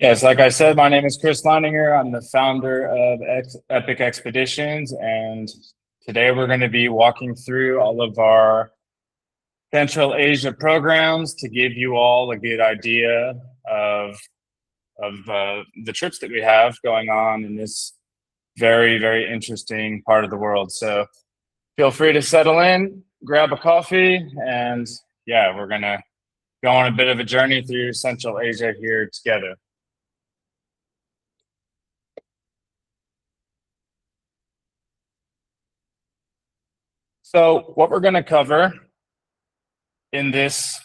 Yes, like I said, my name is Chris Leininger. I'm the founder of Epic Expeditions, and today we're going to be walking through all of our Central Asia programs to give you all a good idea of the trips that we have going on in this very, very interesting part of the world. So feel free to settle in, grab a coffee, and yeah, we're going to go on a bit of a journey through Central Asia here together. So what we're going to cover in this,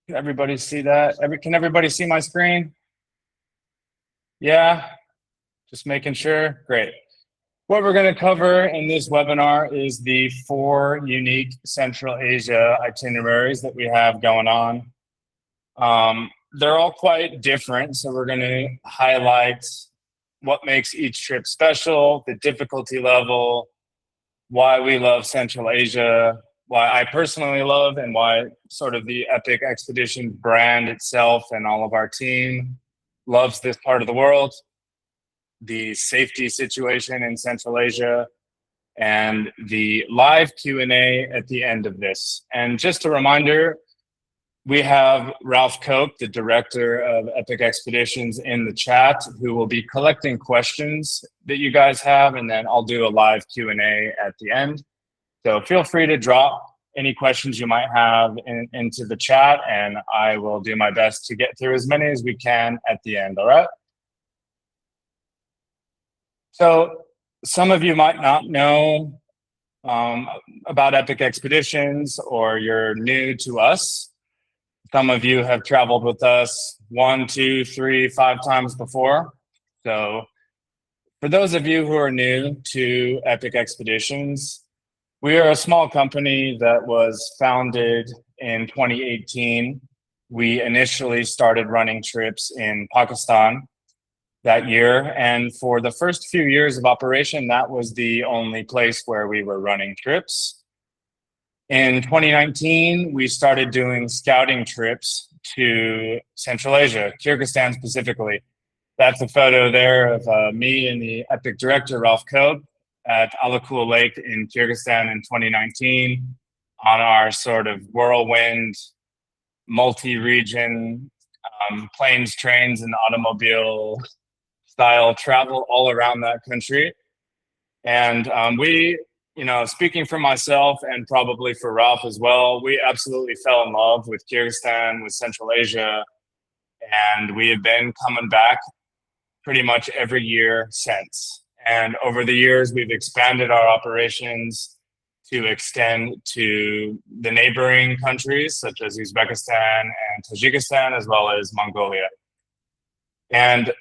can everybody see that? Can everybody see my screen? Yeah, just making sure. Great. What we're going to cover in this webinar is the 4 unique Central Asia itineraries that we have going on. They're all quite different, so we're going to highlight what makes each trip special, the difficulty level, why we love Central Asia, why I personally love, and why sort of the Epic Expedition brand itself and all of our team loves this part of the world, the safety situation in Central Asia, and the live Q&A at the end of this. And just a reminder, we have Ralph Cope, the director of Epic Expeditions, in the chat, who will be collecting questions that you guys have, and then I'll do a live Q&A at the end. So feel free to drop any questions you might have into the chat, and I will do my best to get through as many as we can at the end, all right? So some of you might not know about Epic Expeditions, or you're new to us. Some of you have traveled with us 1, 2, 3, 5 times before. So for those of you who are new to Epic Expeditions, we are a small company that was founded in 2018. We initially started running trips in Pakistan that year. And for the first few years of operation, that was the only place where we were running trips. In 2019, we started doing scouting trips to Central Asia, Kyrgyzstan specifically. That's a photo there of me and the Epic director, Ralph Cope, at Altai Lake in Kyrgyzstan in 2019 on our sort of whirlwind, multi-region, planes, trains, and automobile style travel all around that country. And we, speaking for myself and probably for Ralph as well, we absolutely fell in love with Kyrgyzstan, with Central Asia, and we have been coming back pretty much every year since. And over the years, we've expanded our operations to extend to the neighboring countries such as Uzbekistan and Tajikistan, as well as Mongolia. And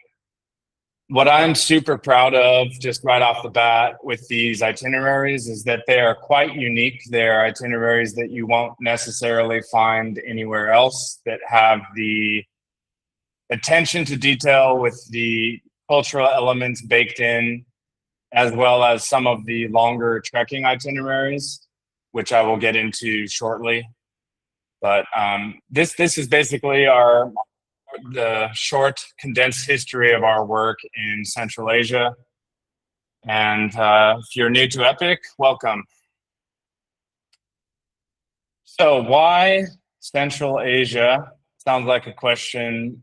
what I'm super proud of just right off the bat with these itineraries is that they are quite unique. They're itineraries that you won't necessarily find anywhere else, that have the attention to detail with the cultural elements baked in, as well as some of the longer trekking itineraries, which I will get into shortly. But this is basically the short, condensed history of our work in Central Asia. And if you're new to Epic, welcome. So why Central Asia? Sounds like a question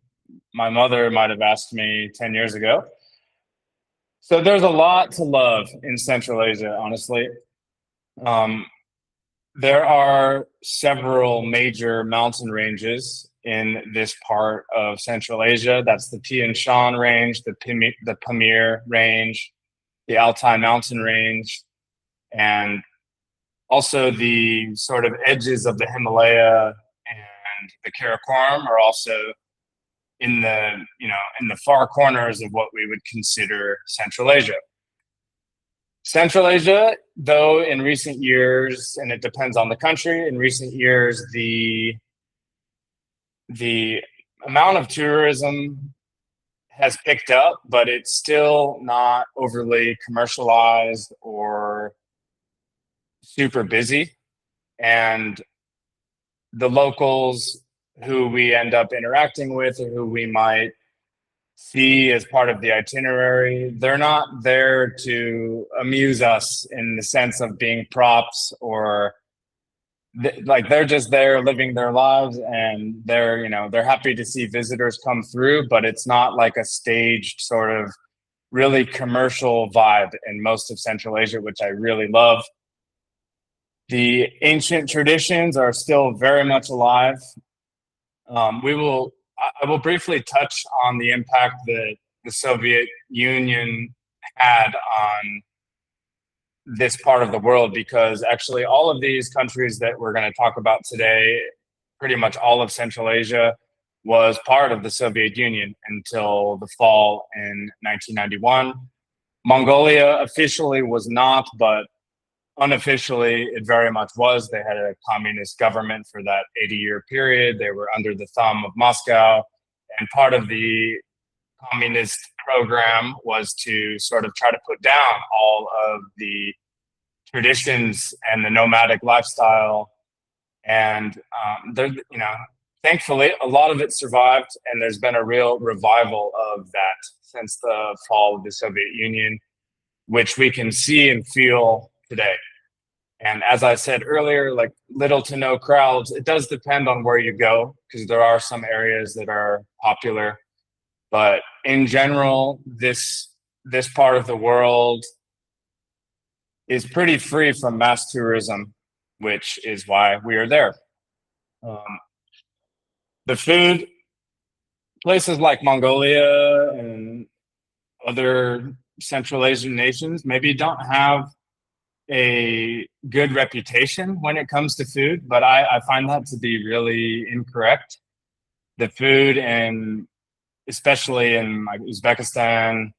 my mother might have asked me 10 years ago. So there's a lot to love in Central Asia, honestly. There are several major mountain ranges in this part of Central Asia. That's the Tian Shan range, the Pamir range, the Altai mountain range, and also the sort of edges of the Himalaya and the Karakoram are also in the far corners of what we would consider Central Asia. Central Asia, though, in recent years, and it depends on the country, in recent years, the amount of tourism has picked up, but it's still not overly commercialized or super busy. And the locals who we end up interacting with or who we might see as part of the itinerary. They're not there to amuse us in the sense of being props or like they're just there living their lives, and they're happy to see visitors come through, but it's not like a staged sort of really commercial vibe in most of Central Asia, which I really love. The ancient traditions are still very much alive. I will briefly touch on the impact that the Soviet Union had on this part of the world, because actually all of these countries that we're going to talk about today, pretty much all of Central Asia, was part of the Soviet Union until the fall in 1991. Mongolia officially was not, but unofficially it very much was. They had a communist government for that 80-year period. They were under the thumb of Moscow, and part of the communist program was to sort of try to put down all of the traditions and the nomadic lifestyle. And thankfully, a lot of it survived, and there's been a real revival of that since the fall of the Soviet Union, which we can see and feel today. And as I said earlier, like little to no crowds. It does depend on where you go, because there are some areas that are popular. But in general, this part of the world is pretty free from mass tourism, which is why we are there. The food, places like Mongolia and other Central Asian nations maybe don't have a good reputation when it comes to food, but I find that to be really incorrect. The food, and especially in like Uzbekistan,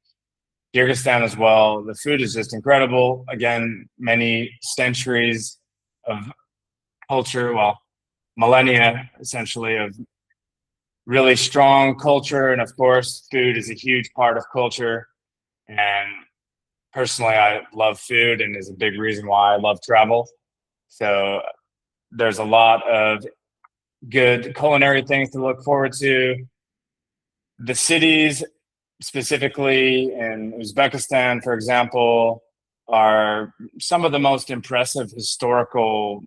Kyrgyzstan as well, the food is just incredible. Again, many centuries of culture, well, millennia essentially of really strong culture. And of course, food is a huge part of culture. And personally, I love food, and is a big reason why I love travel. So there's a lot of good culinary things to look forward to. The cities, specifically in Uzbekistan, for example, are some of the most impressive historical,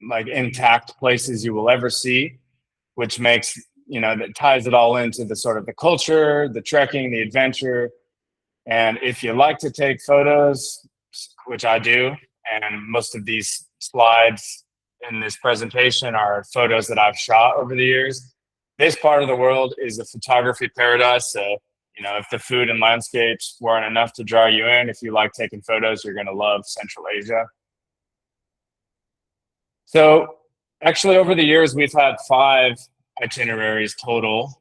like intact places you will ever see, which makes, that ties it all into the sort of the culture, the trekking, the adventure. And if you like to take photos, which I do, and most of these slides in this presentation are photos that I've shot over the years, this part of the world is a photography paradise. So, if the food and landscapes weren't enough to draw you in, if you like taking photos, you're going to love Central Asia. So actually, over the years, we've had 5 itineraries total.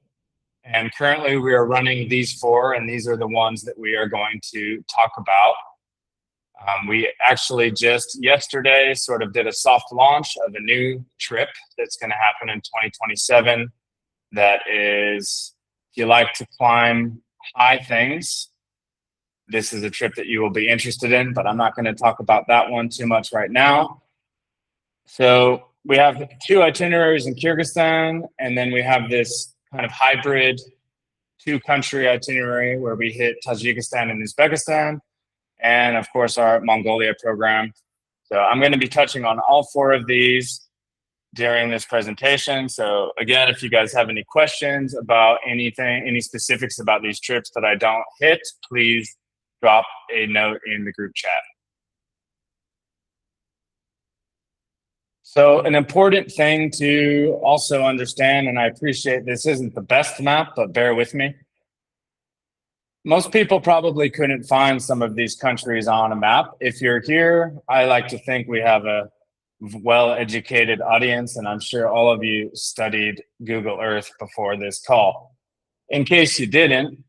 And currently we are running these 4, and these are the ones that we are going to talk about. We actually just yesterday sort of did a soft launch of a new trip that's going to happen in 2027. That is, if you like to climb high things, this is a trip that you will be interested in, but I'm not going to talk about that one too much right now. So we have 2 itineraries in Kyrgyzstan, and then we have this kind of hybrid 2-country itinerary where we hit Tajikistan and Uzbekistan, and of course our Mongolia program. So I'm going to be touching on all 4 of these during this presentation. So again, if you guys have any questions about anything, any specifics about these trips that I don't hit, please drop a note in the group chat. So an important thing to also understand, and I appreciate this isn't the best map, but bear with me. Most people probably couldn't find some of these countries on a map. If you're here, I like to think we have a well-educated audience, and I'm sure all of you studied Google Earth before this call. In case you didn't,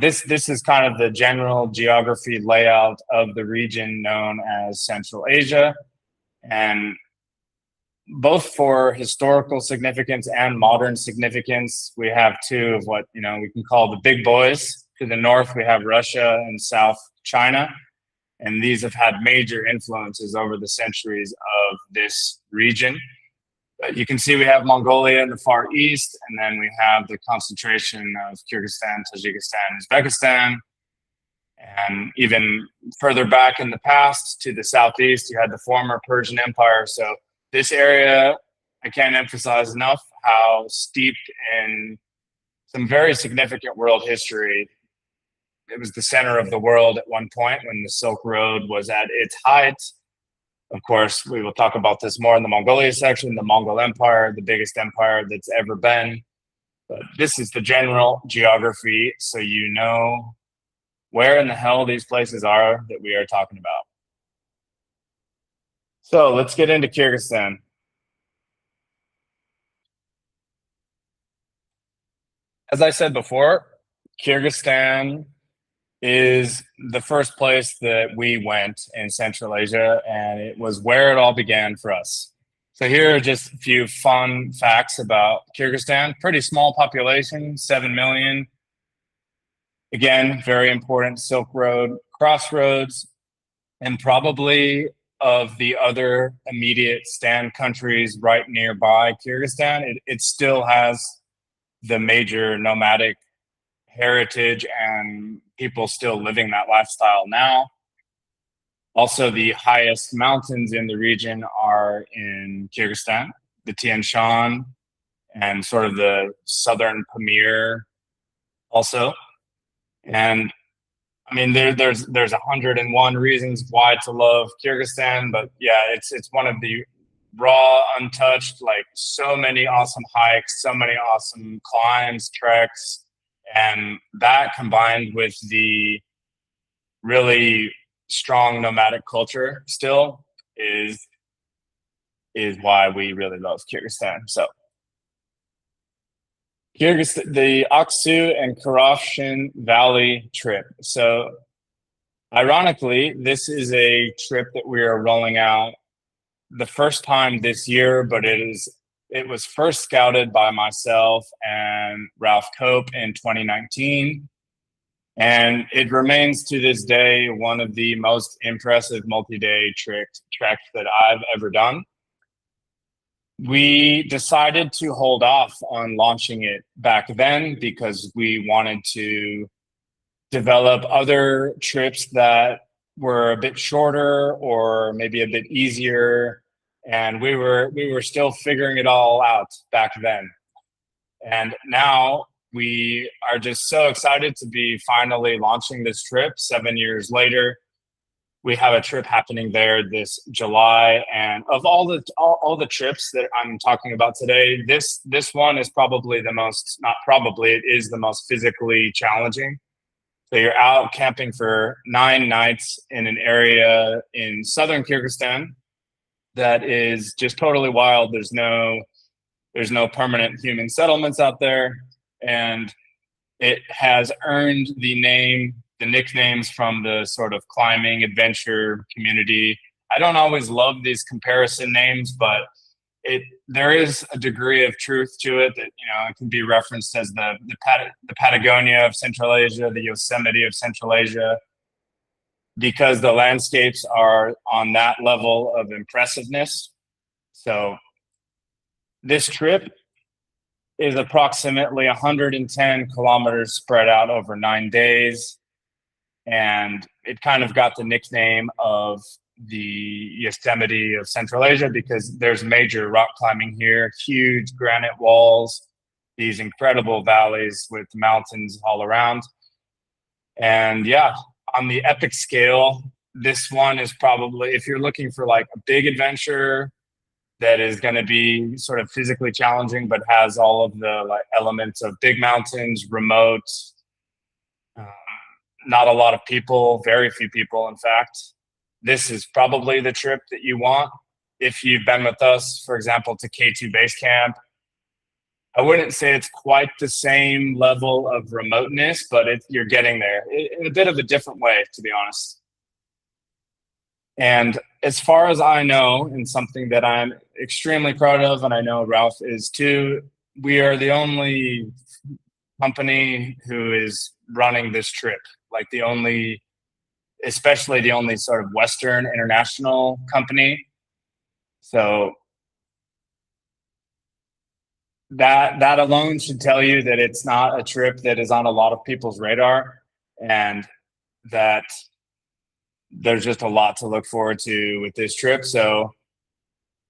this is kind of the general geography layout of the region known as Central Asia. And both for historical significance and modern significance, we have 2 of what we can call the big boys. To the north, we have Russia, and south, China. And these have had major influences over the centuries of this region. But you can see we have Mongolia in the far east, and then we have the concentration of Kyrgyzstan, Tajikistan, Uzbekistan. And even further back in the past to the southeast, you had the former Persian Empire. So this area, I can't emphasize enough how steeped in some very significant world history. It was the center of the world at one point when the Silk Road was at its height. Of course, we will talk about this more in the Mongolia section, the Mongol Empire, the biggest empire that's ever been. But this is the general geography, so you know where in the hell these places are that we are talking about. So let's get into Kyrgyzstan. As I said before, Kyrgyzstan is the first place that we went in Central Asia, and it was where it all began for us. So here are just a few fun facts about Kyrgyzstan. Pretty small population, 7 million. Again, very important Silk Road crossroads, and probably of the other immediate stand countries right nearby Kyrgyzstan, it still has the major nomadic heritage and people still living that lifestyle now. Also, the highest mountains in the region are in Kyrgyzstan, the Tian Shan and sort of the southern Pamir also. And I mean, there's 101 reasons why to love Kyrgyzstan, but yeah, it's one of the raw, untouched, like so many awesome hikes, so many awesome climbs, treks, and that combined with the really strong nomadic culture still is why we really love Kyrgyzstan. So Kyrgyzstan, the Aksu and Karavshin Valley trip. So ironically, this is a trip that we are rolling out the first time this year, but it was first scouted by myself and Ralph Cope in 2019. And it remains to this day one of the most impressive multi-day treks that I've ever done. We decided to hold off on launching it back then because we wanted to develop other trips that were a bit shorter or maybe a bit easier. And we were still figuring it all out back then. And now we are just so excited to be finally launching this trip 7 years later. We have a trip happening there this July, and of all the trips that I'm talking about today, this one is probably the most, not probably, it is the most physically challenging. So you're out camping for 9 nights in an area in southern Kyrgyzstan that is just totally wild. There's no permanent human settlements out there, and it has earned the nicknames from the sort of climbing adventure community. I don't always love these comparison names, but there is a degree of truth to it that, it can be referenced as the Patagonia of Central Asia, the Yosemite of Central Asia, because the landscapes are on that level of impressiveness. So this trip is approximately 110 kilometers spread out over 9 days. And it kind of got the nickname of the Yosemite of Central Asia because there's major rock climbing here, huge granite walls, these incredible valleys with mountains all around. And yeah, on the epic scale, this one is probably, if you're looking for like a big adventure that is going to be sort of physically challenging, but has all of the like elements of big mountains, remote, not a lot of people, very few people, in fact. This is probably the trip that you want. If you've been with us, for example, to K2 Base Camp, I wouldn't say it's quite the same level of remoteness, but you're getting there in a bit of a different way, to be honest. And as far as I know, and something that I'm extremely proud of, and I know Ralph is too, we are the only company who is running this trip, like especially the only sort of Western international company. So that alone should tell you that it's not a trip that is on a lot of people's radar, and that there's just a lot to look forward to with this trip. So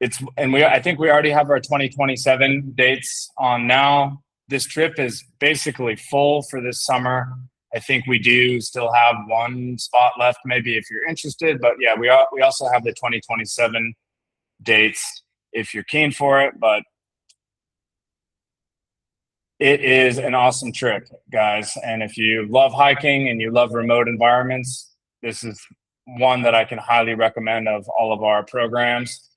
I think we already have our 2027 dates on now. This trip is basically full for this summer. I think we do still have one spot left, maybe, if you're interested. But yeah, we also have the 2027 dates if you're keen for it. But it is an awesome trip, guys. And if you love hiking and you love remote environments, this is one that I can highly recommend of all of our programs.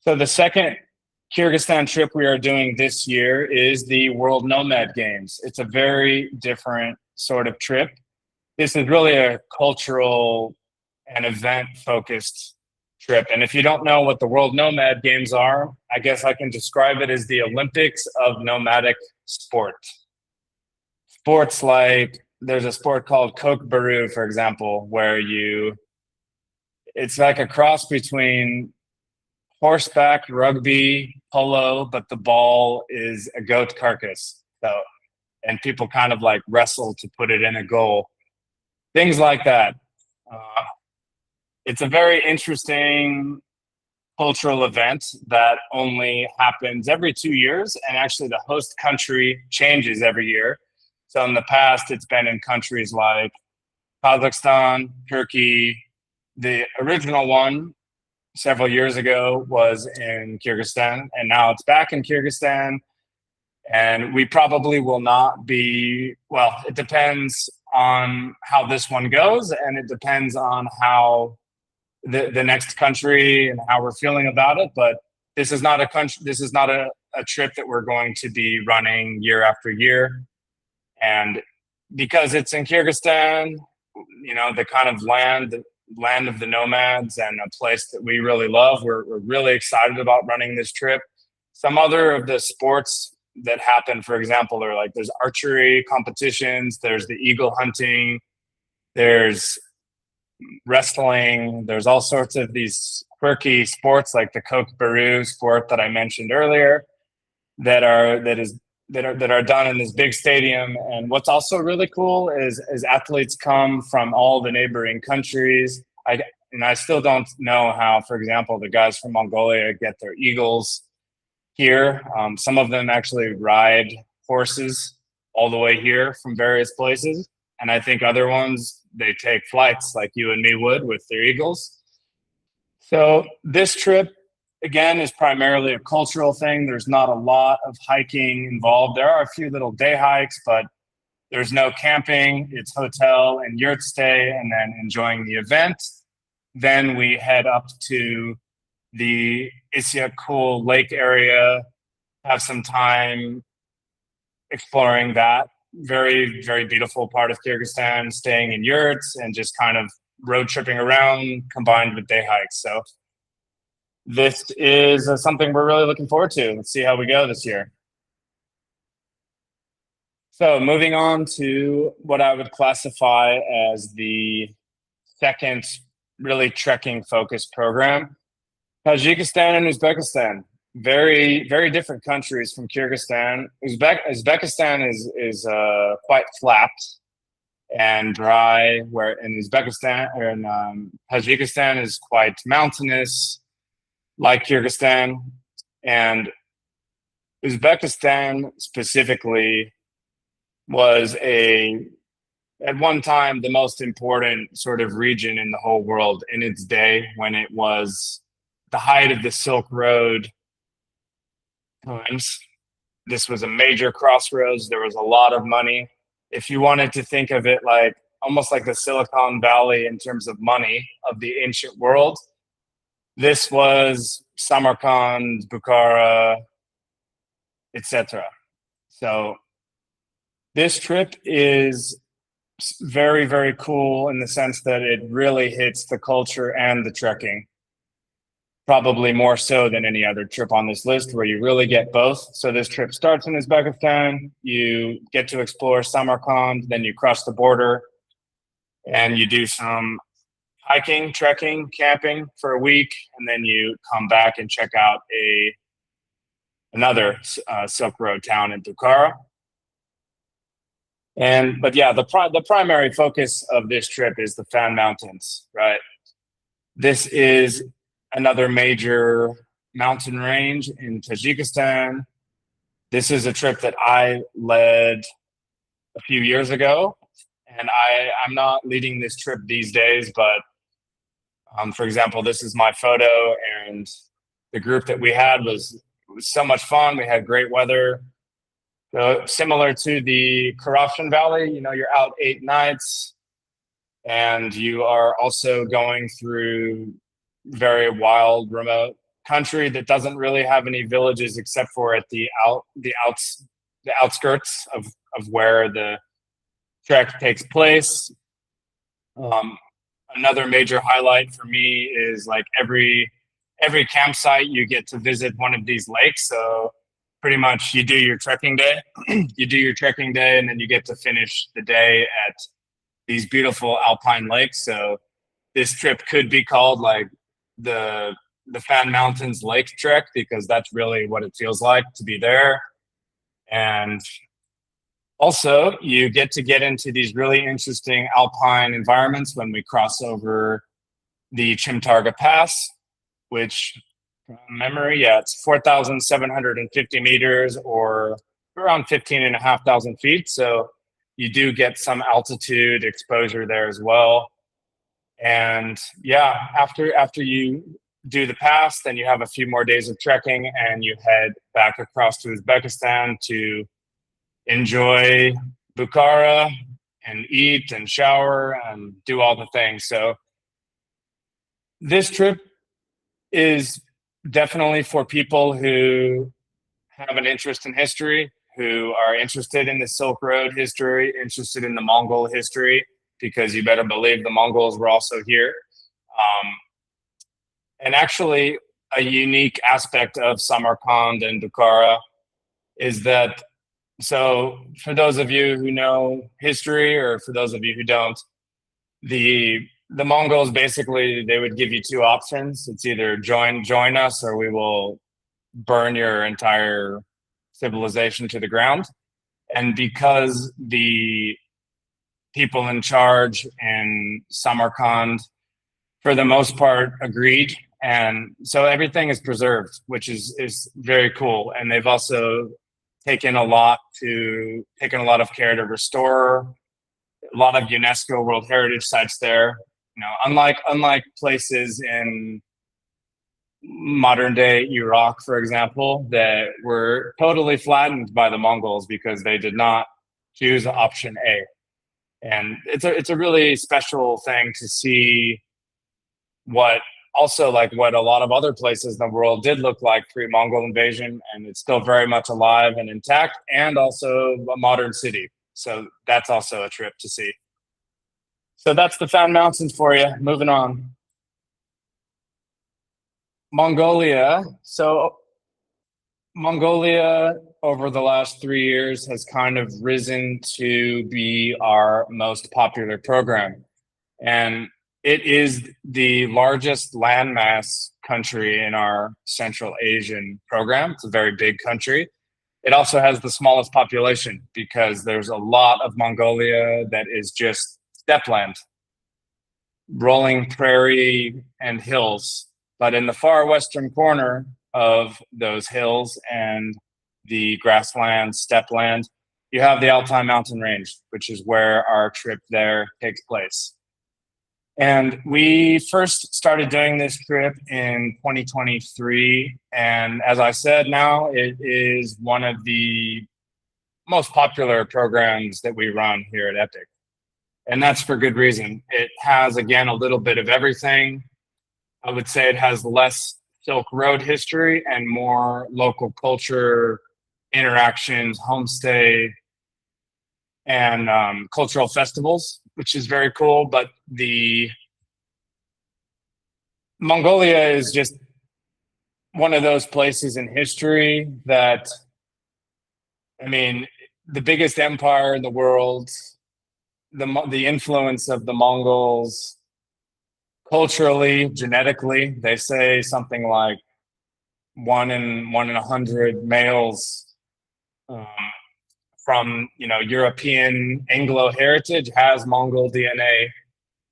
So the second Kyrgyzstan trip we are doing this year is the World Nomad Games. It's a very different sort of trip. This is really a cultural and event focused trip. And if you don't know what the World Nomad Games are, I guess I can describe it as the Olympics of nomadic sport. Sports like, there's a sport called Kokbaru, for example, where it's like a cross between horseback, rugby, polo, but the ball is a goat carcass. So, and people kind of like wrestle to put it in a goal. Things like that. It's a very interesting cultural event that only happens every 2 years, and actually the host country changes every year. So in the past, it's been in countries like Kazakhstan, Turkey. The original one several years ago was in Kyrgyzstan, and now it's back in Kyrgyzstan. And we probably will not be, well, it depends on how this one goes, and it depends on how the next country and how we're feeling about it. But this is not a trip that we're going to be running year after year. And because it's in Kyrgyzstan, the kind of land of the nomads, and a place that we really love, we're really excited about running this trip. Some other of the sports that happen, for example, are like, there's archery competitions, there's the eagle hunting, there's wrestling, there's all sorts of these quirky sports like the Kokbaru sport that I mentioned earlier that are done in this big stadium. And what's also really cool is athletes come from all the neighboring countries. I still don't know how, for example, the guys from Mongolia get their eagles here. Some of them actually ride horses all the way here from various places. And I think other ones, they take flights like you and me would with their eagles. So this trip, again, is primarily a cultural thing. There's not a lot of hiking involved. There are a few little day hikes, but there's no camping. It's hotel and yurt stay, and then enjoying the event. Then we head up to the Isyakul Lake area, have some time exploring that very, very beautiful part of Kyrgyzstan, staying in yurts and just kind of road tripping around combined with day hikes. So this is something we're really looking forward to. Let's see how we go this year. So moving on to what I would classify as the second really trekking focused program, Tajikistan and Uzbekistan. Very, very different countries from Kyrgyzstan. Uzbekistan is quite flat and dry, where in Tajikistan is quite mountainous, like Kyrgyzstan. And Uzbekistan specifically was at one time the most important sort of region in the whole world in its day, when it was the height of the Silk Road times. This was a major crossroads. There was a lot of money. If you wanted to think of it like almost like the Silicon Valley in terms of money of the ancient world, this was Samarkand, Bukhara, etc. So this trip is very, very cool in the sense that it really hits the culture and the trekking, probably more so than any other trip on this list, where you really get both. So this trip starts in Uzbekistan, you get to explore Samarkand, then you cross the border and you do some hiking, trekking, camping for a week, and then you come back and check out a another Silk Road town in Bukhara. But yeah, the primary focus of this trip is the Fann Mountains, right? This is another major mountain range in Tajikistan. This is a trip that I led a few years ago, and I'm not leading this trip these days, but for example, this is my photo, and the group that we had was so much fun. We had great weather. So similar to the Karavshin Valley, you're out 8 nights, and you are also going through very wild, remote country that doesn't really have any villages except for at the outskirts of where the trek takes place. Another major highlight for me is like every campsite you get to visit one of these lakes. So pretty much you do your trekking day, and then you get to finish the day at these beautiful alpine lakes. So this trip could be called like the Fann Mountains Lake Trek, because that's really what it feels like to be there. And also, you get into these really interesting alpine environments when we cross over the Chimtarga Pass, which, from memory, it's 4,750 meters, or around 15,500 feet. So you do get some altitude exposure there as well. And yeah, after you do the pass, then you have a few more days of trekking, and you head back across to Uzbekistan to enjoy Bukhara and eat and shower and do all the things. So this trip is definitely for people who have an interest in history, who are interested in the Silk Road history, interested in the Mongol history, because you better believe the Mongols were also here. And actually, a unique aspect of Samarkand and Bukhara is that, so for those of you who know history, or for those of you who don't, the Mongols, basically, they would give you two options. It's either join us, or we will burn your entire civilization to the ground. And because the people in charge in Samarkand, for the most part, agreed, and so everything is preserved, which is very cool. And they've also taken a lot of care to restore a lot of UNESCO World Heritage sites there. Unlike places in modern day Iraq, for example, that were totally flattened by the Mongols because they did not choose option A. And it's a really special thing to see what a lot of other places in the world did look like pre-Mongol invasion, and it's still very much alive and intact, and also a modern city. So that's also a trip to see. So that's the Fann Mountains for you. Moving on. Mongolia. So Mongolia, over the last 3 years, has kind of risen to be our most popular program. And it is the largest landmass country in our Central Asian program. It's a very big country. It also has the smallest population, because there's a lot of Mongolia that is just steppe, rolling prairie and hills. But in the far western corner of those hills and the grassland, steppe land, you have the Altai mountain range, which is where our trip there takes place. And we first started doing this trip in 2023. And as I said, now it is one of the most popular programs that we run here at Epic. And that's for good reason. It has, again, a little bit of everything. I would say it has less Silk Road history and more local culture, interactions, homestay, and cultural festivals, which is very cool. But the Mongolia is just one of those places in history that, I mean, the biggest empire in the world, the influence of the Mongols culturally, genetically, they say something like one in 100 males um, from European Anglo heritage has Mongol DNA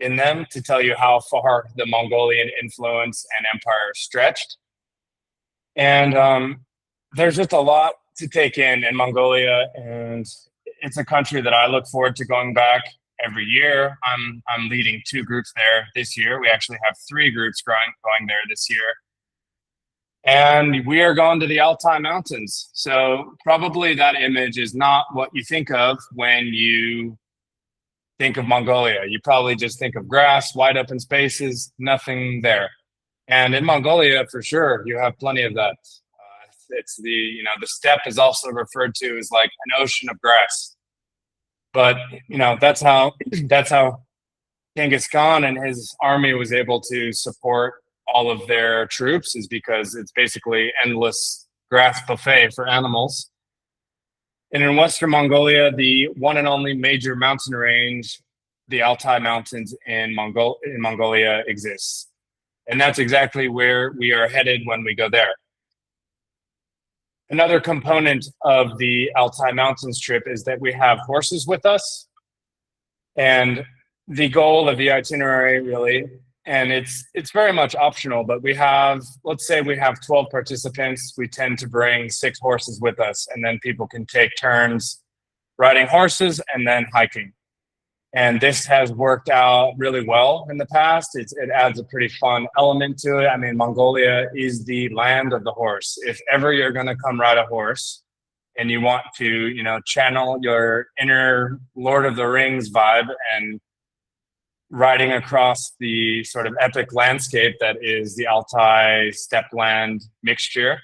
in them, to tell you how far the Mongolian influence and empire stretched. And there's just a lot to take in Mongolia, and it's a country that I look forward to going back every year. I'm leading 2 groups there this year. We actually have 3 groups going there this year. And we are going to the Altai Mountains. So probably that image is not what you think of when you think of Mongolia. You probably just think of grass, wide open spaces, nothing there. And in Mongolia, for sure, you have plenty of that. It's the steppe is also referred to as like an ocean of grass. But that's how Genghis Khan and his army was able to support all of their troops, is because it's basically endless grass buffet for animals. And in Western Mongolia, the one and only major mountain range, the Altai Mountains in Mongolia, exists. And that's exactly where we are headed when we go there. Another component of the Altai Mountains trip is that we have horses with us. And the goal of the itinerary, really, and it's very much optional, but let's say we have 12 participants. We tend to bring 6 horses with us, and then people can take turns riding horses and then hiking. And this has worked out really well in the past. It adds a pretty fun element to it. I mean, Mongolia is the land of the horse. If ever you're going to come ride a horse and you want to, channel your inner Lord of the Rings vibe and riding across the sort of epic landscape that is the Altai steppe land mixture,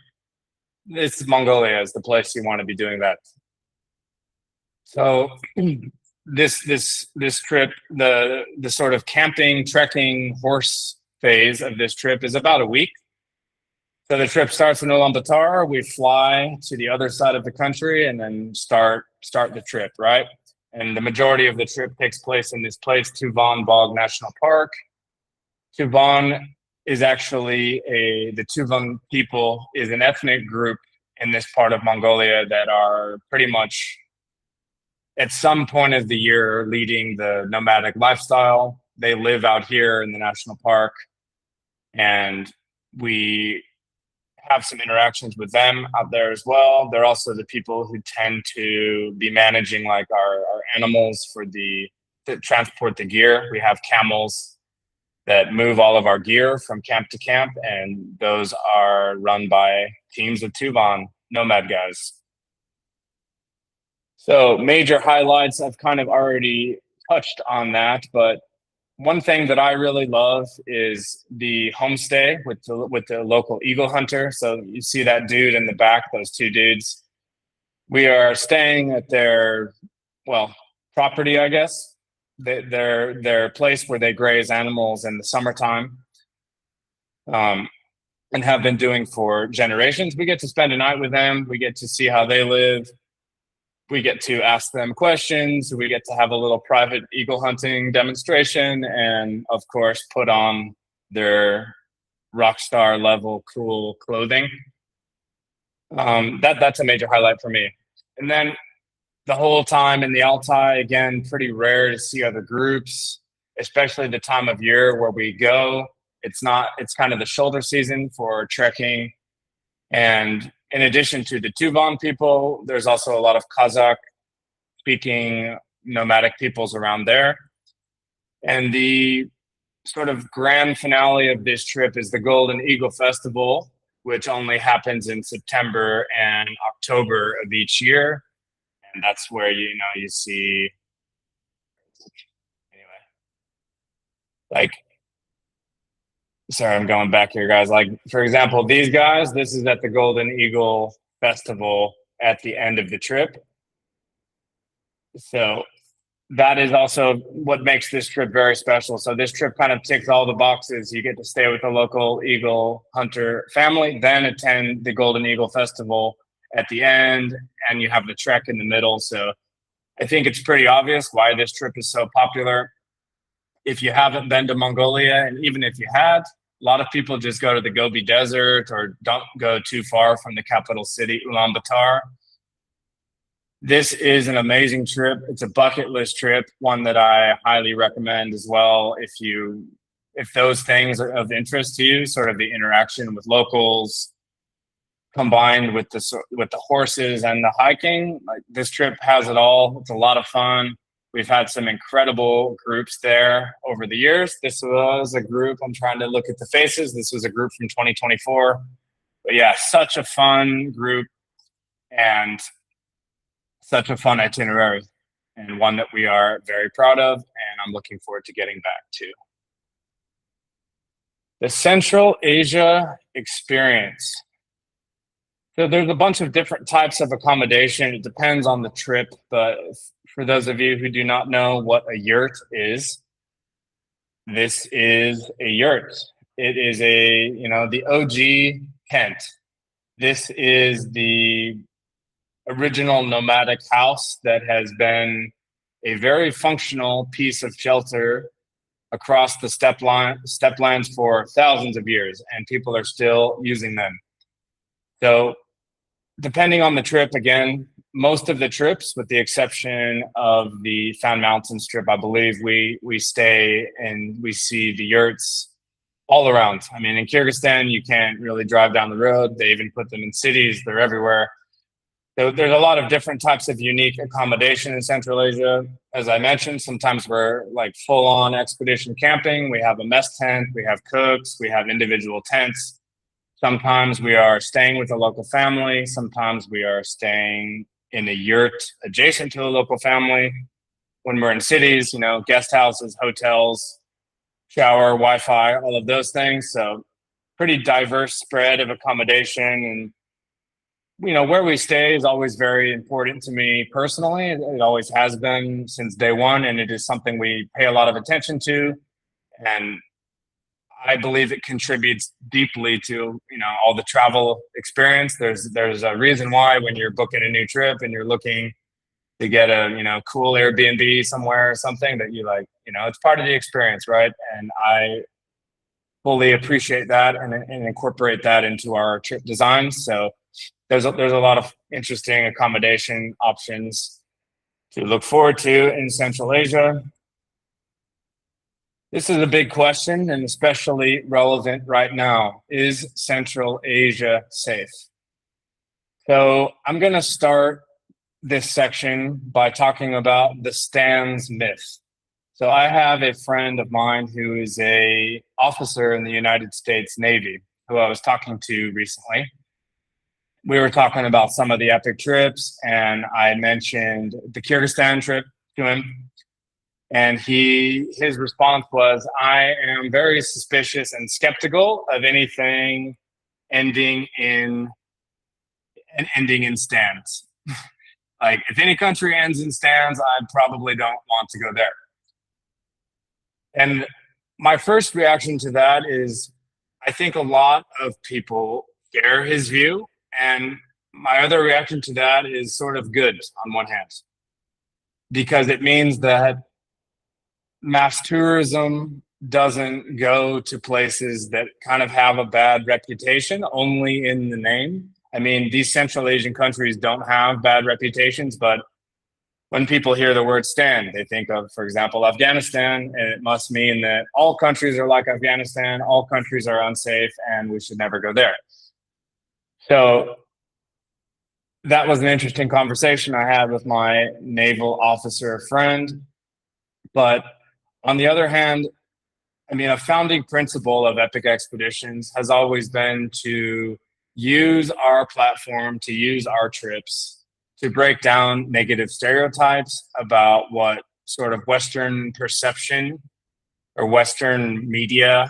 Mongolia is the place you want to be doing that. So this trip, the sort of camping, trekking, horse phase of this trip is about a week. So the trip starts in Ulaanbaatar. We fly to the other side of the country and then start the trip, right? And the majority of the trip takes place in this place, Tuvan Bog National Park. Tuvan is actually the Tuvan people is an ethnic group in this part of Mongolia that are pretty much at some point of the year leading the nomadic lifestyle. They live out here in the national park, and we have some interactions with them out there as well. They're also the people who tend to be managing like our animals to transport the gear. We have camels that move all of our gear from camp to camp, and those are run by teams of Tuvan Nomad guys. So major highlights, I've kind of already touched on that, but one thing that I really love is the homestay with the local eagle hunter. So you see that dude in the back, those 2 dudes. We are staying at their, property, I guess. Their place where they graze animals in the summertime, and have been doing for generations. We get to spend a night with them. We get to see how they live. We get to ask them questions. We get to have a little private eagle hunting demonstration, and of course, put on their rock star level cool clothing. That's a major highlight for me. And then the whole time in the Altai, again, pretty rare to see other groups, especially the time of year where we go. It's kind of the shoulder season for trekking. And in addition to the Tuvan people, there's also a lot of Kazakh-speaking nomadic peoples around there. And the sort of grand finale of this trip is the Golden Eagle Festival, which only happens in September and October of each year. And that's where, you see, sorry, I'm going back here, guys. Like, for example, these guys, this is at the Golden Eagle Festival at the end of the trip. So that is also what makes this trip very special. So this trip kind of ticks all the boxes. You get to stay with the local eagle hunter family, then attend the Golden Eagle Festival at the end, and you have the trek in the middle. So I think it's pretty obvious why this trip is so popular. If you haven't been to Mongolia, and even if you had, A lot of people just go to the Gobi Desert or don't go too far from the capital city, Ulaanbaatar. This is an amazing trip. It's a bucket list trip, one that I highly recommend as well. If those things are of interest to you, sort of the interaction with locals combined with the horses and the hiking, like this trip has it all. It's a lot of fun. We've had some incredible groups there over the years. This was a group, I'm trying to look at the faces. This was a group from 2024. But yeah, such a fun group and such a fun itinerary, and one that we are very proud of, and I'm looking forward to getting back to. The Central Asia experience. So there's a bunch of different types of accommodation. It depends on the trip, but for those of you who do not know what a yurt is, this is a yurt. It is the OG tent. This is the original nomadic house that has been a very functional piece of shelter across the steplands for thousands of years, and people are still using them. So depending on the trip, again, most of the trips, with the exception of the Fann Mountains trip, I believe we stay and we see the yurts all around. I mean, in Kyrgyzstan, you can't really drive down the road. They even put them in cities. They're everywhere. So there's a lot of different types of unique accommodation in Central Asia. As I mentioned, sometimes we're like full-on expedition camping. We have a mess tent, we have cooks, we have individual tents. Sometimes we are staying with a local family. Sometimes we are staying in a yurt adjacent to a local family. When we're in cities, guest houses, hotels, shower, Wi-Fi, all of those things. So pretty diverse spread of accommodation. And where we stay is always very important to me personally. It always has been since day one, and it is something we pay a lot of attention to. And I believe it contributes deeply to, all the travel experience. There's a reason why when you're booking a new trip and you're looking to get a, cool Airbnb somewhere or something that you like, it's part of the experience, right? And I fully appreciate that and incorporate that into our trip designs. So there's a lot of interesting accommodation options to look forward to in Central Asia. This is a big question and especially relevant right now. Is Central Asia safe? So I'm going to start this section by talking about the stands myth. So I have a friend of mine who is an officer in the United States Navy who I was talking to recently. We were talking about some of the epic trips, and I mentioned the Kyrgyzstan trip to him. And his response was, I am very suspicious and skeptical of anything ending in stands. Like, if any country ends in stands, I probably don't want to go there. And my first reaction to that is, I think a lot of people share his view. And my other reaction to that is sort of good on one hand, because it means that mass tourism doesn't go to places that kind of have a bad reputation only in the name. I mean, these Central Asian countries don't have bad reputations, but when people hear the word stand, they think of, for example, Afghanistan, and it must mean that all countries are like Afghanistan, all countries are unsafe, and we should never go there. So that was an interesting conversation I had with my naval officer friend. But on the other hand, I mean, a founding principle of Epic Expeditions has always been to use our platform, to use our trips, to break down negative stereotypes about what sort of Western perception or Western media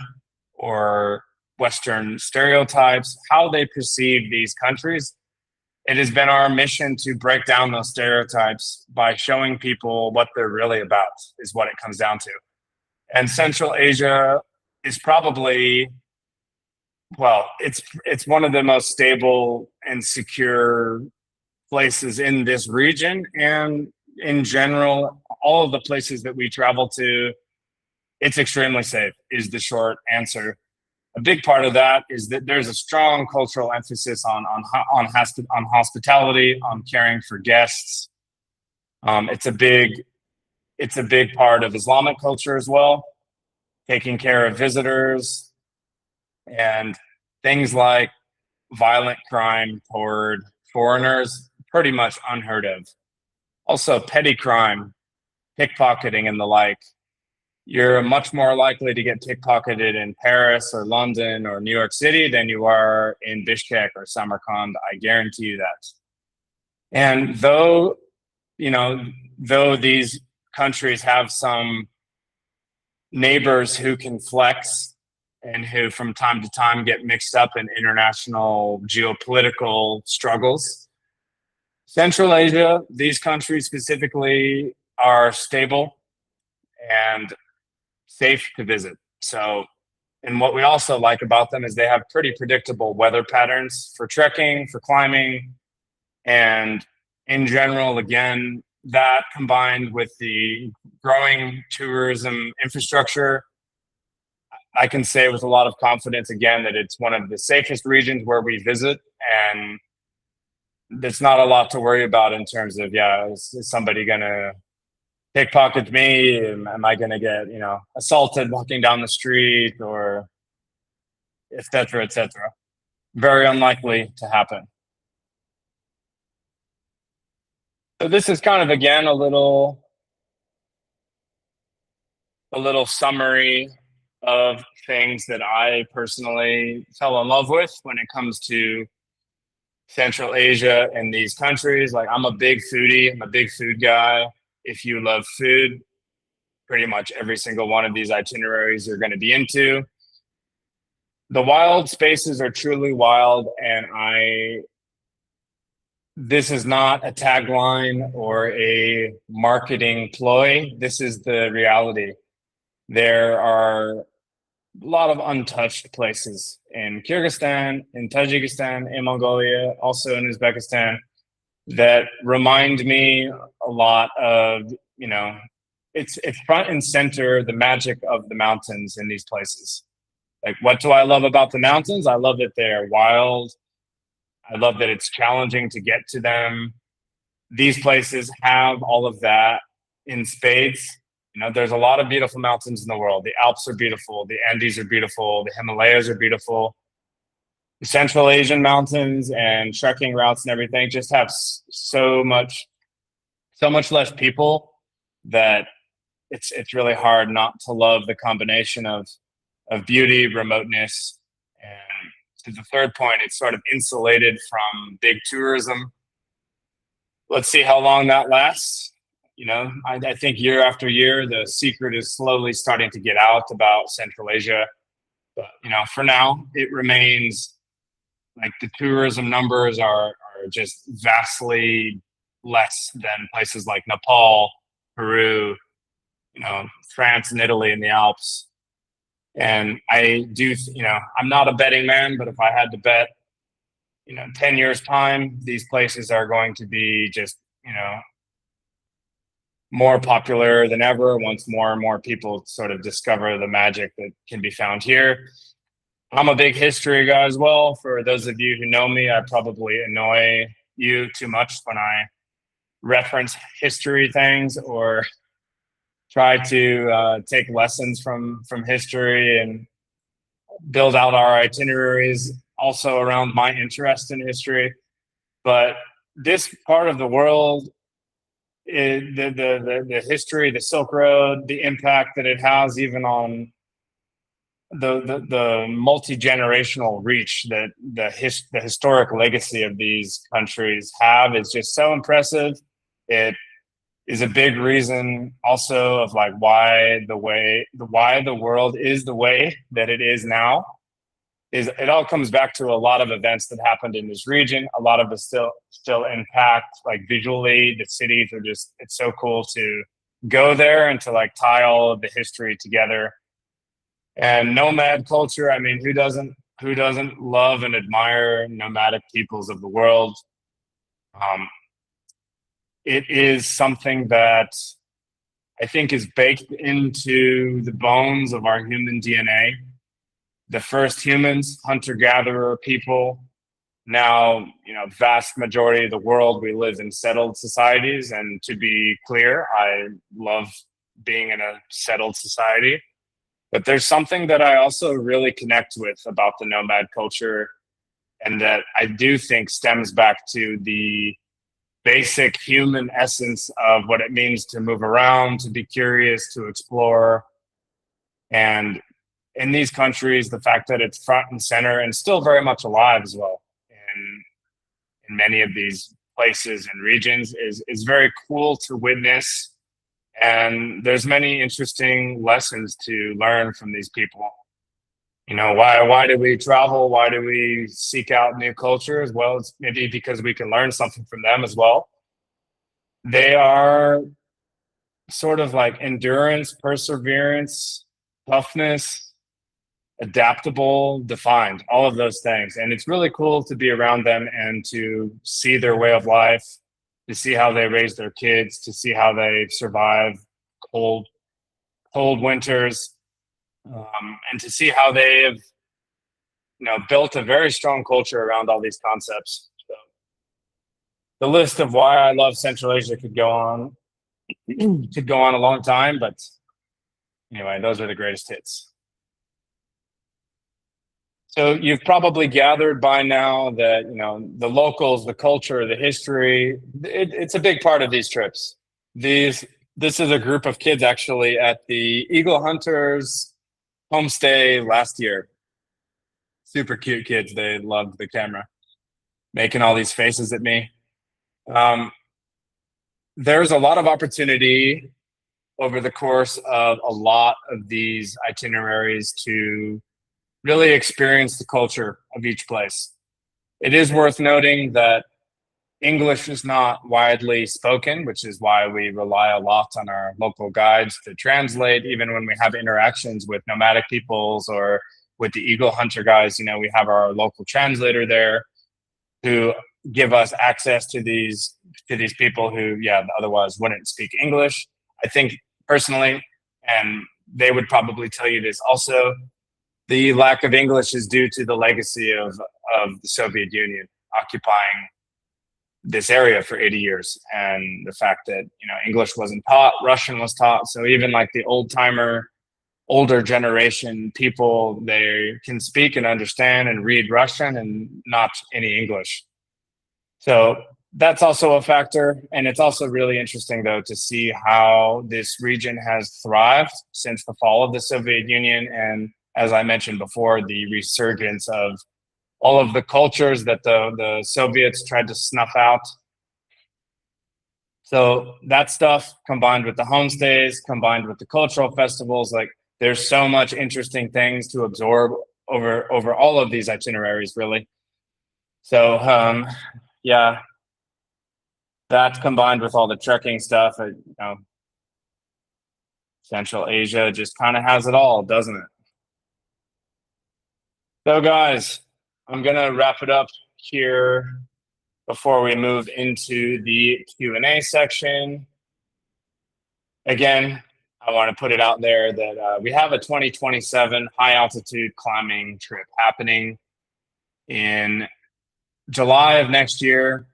or Western stereotypes, how they perceive these countries. It has been our mission to break down those stereotypes by showing people what they're really about, is what it comes down to. And Central Asia is probably, well, it's one of the most stable and secure places in this region. And in general, all of the places that we travel to, it's extremely safe, is the short answer. a big part of that is that there's a strong cultural emphasis on hospitality, on caring for guests. It's a big part of Islamic culture as well, taking care of visitors, and things like violent crime toward foreigners, pretty much unheard of. Also, petty crime, pickpocketing, and the like. You're much more likely to get pickpocketed in Paris or London or New York City than you are in Bishkek or Samarkand. I guarantee you that. And though these countries have some neighbors who can flex and who from time to time get mixed up in international geopolitical struggles, Central Asia, these countries specifically, are stable and safe to visit. So, and what we also like about them is they have pretty predictable weather patterns for trekking, for climbing, and in general, again, that combined with the growing tourism infrastructure, I can say with a lot of confidence again that it's one of the safest regions where we visit, and there's not a lot to worry about in terms of, is somebody gonna pickpocket me? Am I gonna get, assaulted walking down the street, or et cetera, et cetera? Very unlikely to happen. So this is kind of again a little summary of things that I personally fell in love with when it comes to Central Asia and these countries. Like, I'm a big foodie, I'm a big food guy. If you love food, pretty much every single one of these itineraries you're going to be into. The wild spaces are truly wild, and this is not a tagline or a marketing ploy. This is the reality. There are a lot of untouched places in Kyrgyzstan, in Tajikistan, in Mongolia, also in Uzbekistan, that remind me a lot of, it's front and center, the magic of the mountains in these places. Like, what do I love about the mountains? I love that they're wild. I love that it's challenging to get to them. These places have all of that in spades. There's a lot of beautiful mountains in the world. The Alps are beautiful. The Andes are beautiful. The Himalayas are beautiful. The Central Asian mountains and trekking routes and everything just have so much less people that it's really hard not to love the combination of beauty, remoteness, and to the third point, it's sort of insulated from big tourism. Let's see how long that lasts. I think year after year, the secret is slowly starting to get out about Central Asia. But, for now, it remains like the tourism numbers are just vastly less than places like Nepal, Peru, France and Italy and the Alps. And I do, I'm not a betting man, but if I had to bet, 10 years time, these places are going to be just, more popular than ever once more and more people sort of discover the magic that can be found here. I'm a big history guy as well. For those of you who know me, I probably annoy you too much when I reference history things or try to take lessons from history and build out our itineraries also around my interest in history. But this part of the world, the history, the Silk Road, the impact that it has even on the multi-generational reach that the historic legacy of these countries have is just so impressive. It is a big reason also of like why the world is the way that it is now. It all comes back to a lot of events that happened in this region. A lot of it still impact, like visually, the cities are just, it's so cool to go there and to like tie all of the history together. And nomad culture, I mean, who doesn't love and admire nomadic peoples of the world? It is something that I think is baked into the bones of our human DNA. the first humans, hunter-gatherer people. Now, vast majority of the world, we live in settled societies. And to be clear, I love being in a settled society. But there's something that I also really connect with about the nomad culture, and that I do think stems back to the basic human essence of what it means to move around, to be curious, to explore. And in these countries, the fact that it's front and center and still very much alive as well in many of these places and regions is very cool to witness. And there's many interesting lessons to learn from these people. Why do we travel? Why do we seek out new cultures? Well, it's maybe because we can learn something from them as well. They are sort of like endurance, perseverance, toughness, adaptable, defined, all of those things. And it's really cool to be around them and to see their way of life, to see how they raise their kids, to see how they survive cold winters, and to see how they have built a very strong culture around all these concepts. So the list of why I love Central Asia could go on a long time, but anyway, those are the greatest hits. So you've probably gathered by now that the locals, the culture, the history, it's a big part of these trips. This is a group of kids actually at the Eagle Hunters homestay last year. Super cute kids. They loved the camera, making all these faces at me. There's a lot of opportunity over the course of a lot of these itineraries to really experience the culture of each place. It is worth noting that English is not widely spoken, which is why we rely a lot on our local guides to translate, even when we have interactions with nomadic peoples or with the Eagle Hunter guys. We have our local translator there who give us access to these people who, otherwise wouldn't speak English. I think personally, and they would probably tell you this also, the lack of English is due to the legacy of the Soviet Union occupying this area for 80 years, and the fact that English wasn't taught, Russian was taught. So even like the older generation people, they can speak and understand and read Russian and not any English. So that's also a factor. And it's also really interesting, though, to see how this region has thrived since the fall of the Soviet Union. And as I mentioned before, the resurgence of all of the cultures that the Soviets tried to snuff out. So that stuff combined with the homestays, combined with the cultural festivals, like there's so much interesting things to absorb over all of these itineraries, really. So that combined with all the trekking stuff, Central Asia just kind of has it all, doesn't it? So guys, I'm gonna wrap it up here before we move into the Q&A section. Again, I want to put it out there that we have a 2027 high altitude climbing trip happening in July of next year.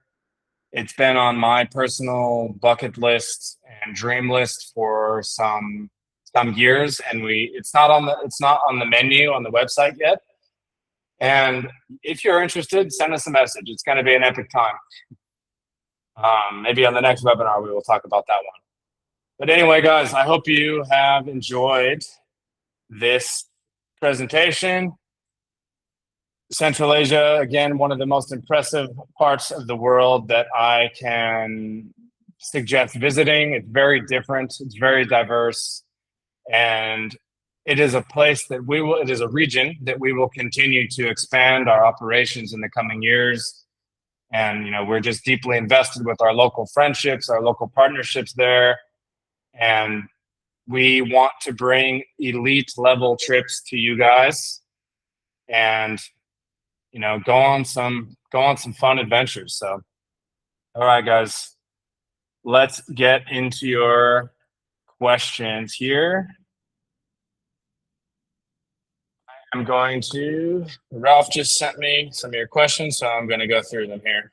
It's been on my personal bucket list and dream list for some years, and it's not on the menu on the website yet. And if you're interested, send us a message. It's going to be an epic time. Maybe on the next webinar, we will talk about that one. But anyway, guys, I hope you have enjoyed this presentation. Central Asia, again, one of the most impressive parts of the world that I can suggest visiting. It's very different. It's very diverse. And it is a place that it is a region that we will continue to expand our operations in the coming years. And, we're just deeply invested with our local friendships, our local partnerships there. And we want to bring elite level trips to you guys and, go on some fun adventures. So, all right, guys, let's get into your questions here. I'm going to, Ralph just sent me some of your questions, so I'm going to go through them here.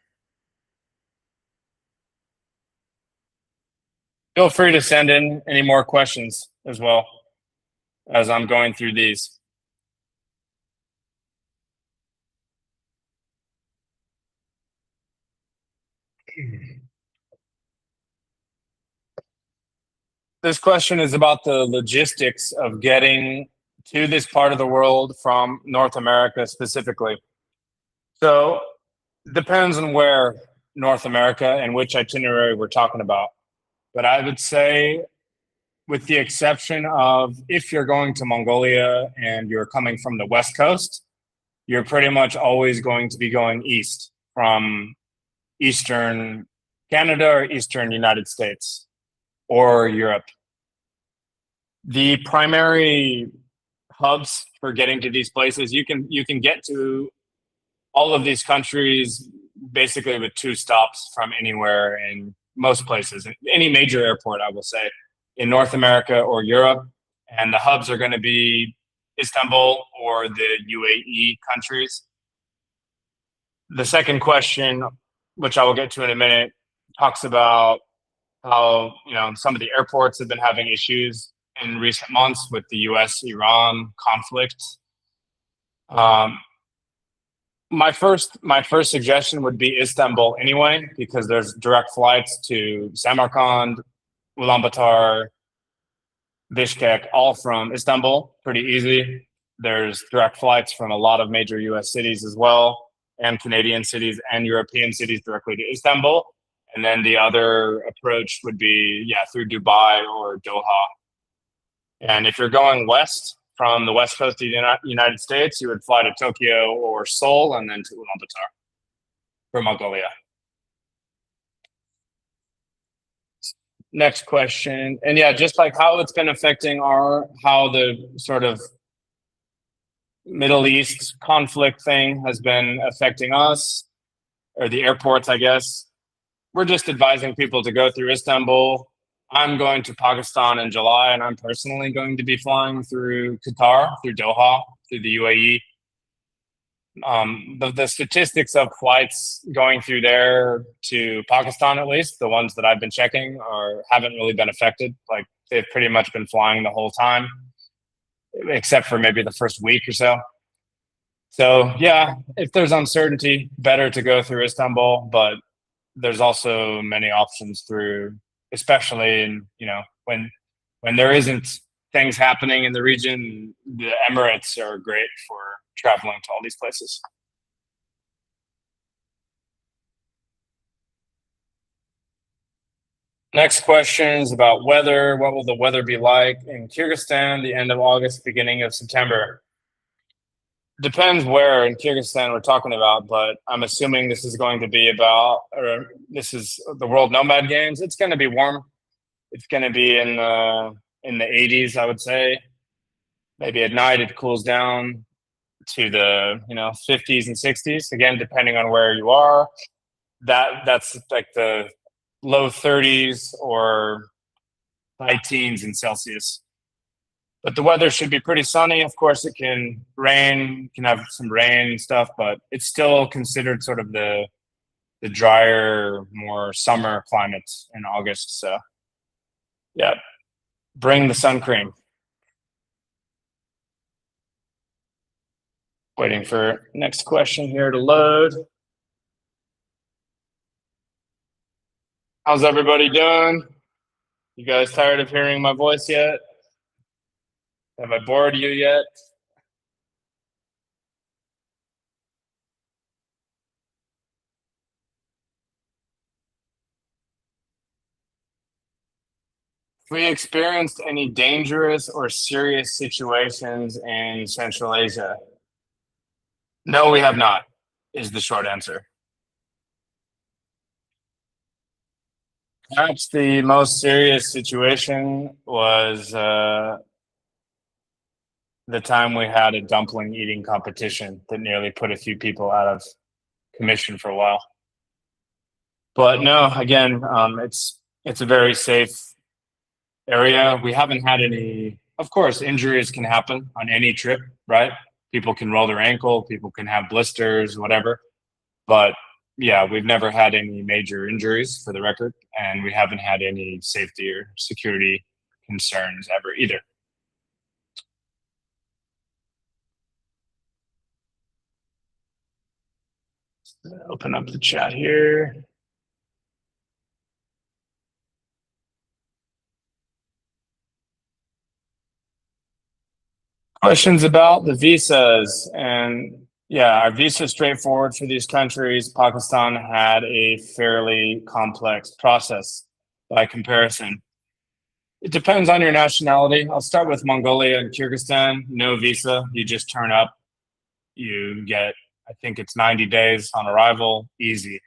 Feel free to send in any more questions as well as I'm going through these. This question is about the logistics of getting to this part of the world from North America specifically. So depends on where North America and which itinerary we're talking about. But I would say, with the exception of if you're going to Mongolia and you're coming from the West Coast, you're pretty much always going to be going east from Eastern Canada or Eastern United States or Europe. The primary hubs for getting to these places, you can get to all of these countries basically with 2 stops from anywhere in most places, any major airport, I will say, in North America or Europe. And the hubs are going to be Istanbul or the UAE countries. The second question, which I will get to in a minute, talks about how some of the airports have been having issues in recent months with the U.S.-Iran conflict. My first suggestion would be Istanbul anyway, because there's direct flights to Samarkand, Ulaanbaatar, Bishkek, all from Istanbul, pretty easy. There's direct flights from a lot of major US cities as well, and Canadian cities and European cities directly to Istanbul. And then the other approach would be, through Dubai or Doha. And if you're going west from the west coast of the United States, you would fly to Tokyo or Seoul and then to Ulaanbaatar for Mongolia. Next question. And just like how it's been affecting how the sort of Middle East conflict thing has been affecting us, or the airports, I guess. We're just advising people to go through Istanbul. I'm going to Pakistan in July, and I'm personally going to be flying through Qatar, through Doha, through the UAE. The statistics of flights going through there to Pakistan, at least the ones that I've been checking, haven't really been affected. Like, they've pretty much been flying the whole time, except for maybe the first week or so. So if there's uncertainty, better to go through Istanbul, but there's also many options through, especially in, when there isn't things happening in the region. The Emirates are great for traveling to all these places. Next question is about weather. What will the weather be like in Kyrgyzstan the end of August, beginning of September? Depends where in Kyrgyzstan we're talking about, but I'm assuming this is going to be this is the World Nomad Games. It's going to be warm. It's going to be in the 80s, I would say. Maybe at night it cools down to the 50s and 60s. Again, depending on where you are. That's like the low 30s or high teens in Celsius. But the weather should be pretty sunny. Of course, it can rain. You can have some rain and stuff, but it's still considered sort of the drier, more summer climate in August. So, bring the sun cream. Waiting for next question here to load. How's everybody doing? You guys tired of hearing my voice yet? Have I bored you yet? Have we experienced any dangerous or serious situations in Central Asia? No, we have not, is the short answer. Perhaps the most serious situation was the time we had a dumpling eating competition that nearly put a few people out of commission for a while. But no, again, it's a very safe area. We haven't had any. Of course, injuries can happen on any trip, right? People can roll their ankle, people can have blisters, whatever. But yeah, we've never had any major injuries for the record, and we haven't had any safety or security concerns ever either. Open up the chat here. Questions about the visas. And yeah, our visa is straightforward for these countries. Pakistan had a fairly complex process by comparison. It depends on your nationality. I'll start with Mongolia and Kyrgyzstan. No visa. You just turn up. You get, I think it's 90 days on arrival. Easy.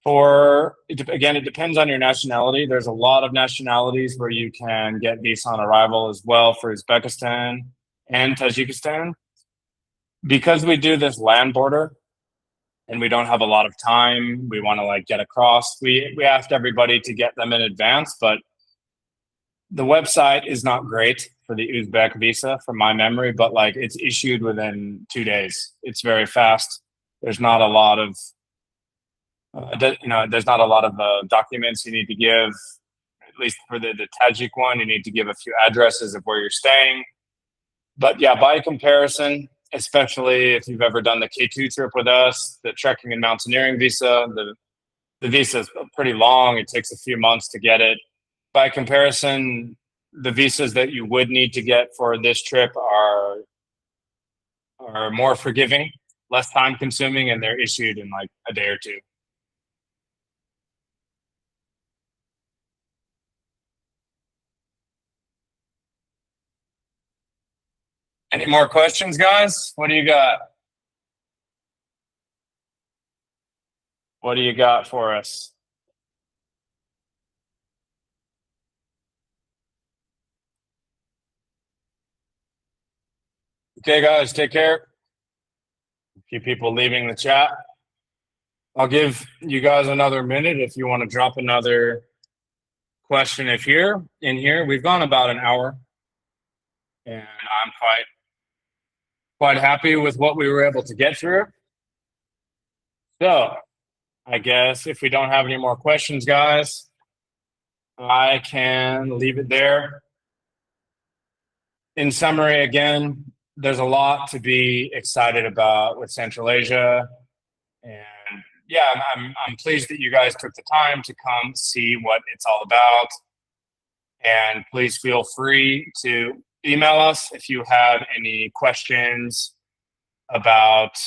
Again, it depends on your nationality. There's a lot of nationalities where you can get visa on arrival as well for Uzbekistan and Tajikistan. Because we do this land border and we don't have a lot of time, we want to like get across. We asked everybody to get them in advance, but the website is not great for the Uzbek visa from my memory, but like it's issued within 2 days. It's very fast. There's not a lot of there's not a lot of documents you need to give. At least for the Tajik one, you need to give a few addresses of where you're staying. But yeah, by comparison, especially if you've ever done the K2 trip with us, the trekking and mountaineering visa, the visa is pretty long. It takes a few months to get it. By comparison, the visas that you would need to get for this trip are more forgiving, less time consuming, and they're issued in like a day or two. Any more questions, guys? What do you got? What do you got for us? Okay, guys, take care. A few people leaving the chat. I'll give you guys another minute if you want to drop another question. If you're in here, we've gone about an hour, and I'm quite happy with what we were able to get through. So I guess if we don't have any more questions, guys, I can leave it there. In summary, again, there's a lot to be excited about with Central Asia. And yeah, I'm pleased that you guys took the time to come see what it's all about. And please feel free to email us if you have any questions about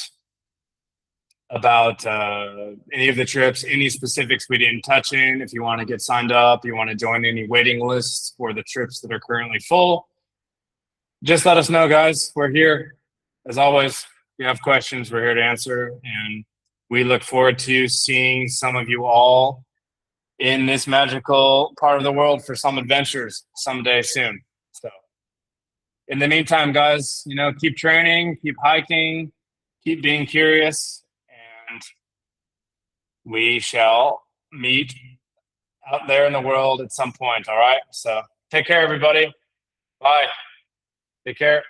any of the trips, any specifics we didn't touch in. If you want to get signed up, you want to join any waiting lists for the trips that are currently full, just let us know, guys. We're here. As always, if you have questions, we're here to answer. And we look forward to seeing some of you all in this magical part of the world for some adventures someday soon. So in the meantime, guys, keep training, keep hiking, keep being curious, and we shall meet out there in the world at some point. All right. So take care, everybody. Bye. Take care.